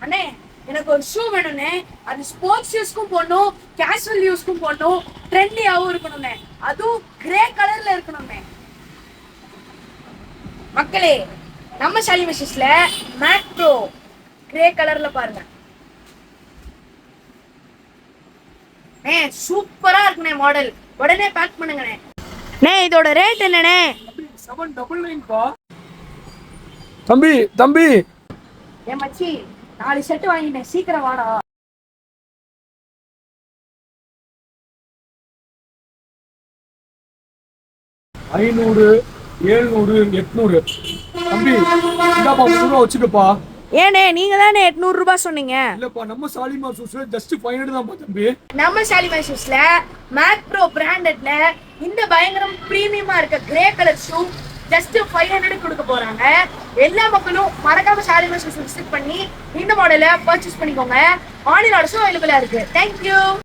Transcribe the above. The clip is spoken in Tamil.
அண்ணே எனக்கு ஒரு ஷூ வேணும்னே. அது ஸ்போர்ட்ஸ் யூஸ்க்கும் போடணும், கேஷுவல் யூஸ்க்கும் போடணும், ட்ரெண்டியாவும் இருக்கணும்னே. அதுவும் கிரே கலர்ல இருக்கணும்னே. மக்களே, நம்ம ஷாலி மெஷிஸ்ல மேக் ப்ரோ கிரே கலர்ல பாருங்க. சூப்பரா இருக்குண்ணே மாடல். உடனே பேக் பண்ணுங்கண்ணே. இதோட ரேட் என்னண்ணே? 799 தம்பி தம்பி. ஏன் மச்சி, 4 செட் வாங்கிட்டேன், சீக்கிரம் வாடா. 500 700 800 தம்பி இந்தாப்பா 300 ரூபா வச்சுக்கப்பா. ஏனே நீங்க தானே 800 ரூபாய் சொன்னீங்க? இல்லப்பா நம்ம ஷாலிமார் ஷூஸ்ல ஜஸ்ட் 500 தான்ப்பா தம்பி. நம்ம ஷாலிமார் ஷூஸ்ல மேக் ப்ரோ பிராண்டட்ல இந்த பயங்கரம் பிரீமியமா இருக்க கிரே கலர் ஷூ ஜஸ்ட் 500 கொடுக்க போறாங்க. எல்லா மக்களும் மறக்காம ஷாலிமார் ஷூஸ் விசிட் பண்ணி இந்த மாடலை பர்ச்சேஸ் பண்ணிக்கோங்க. ஆன்லைன் ஆர்டர்ஸும் அவைலபிளா இருக்கு. தேங்க்யூ.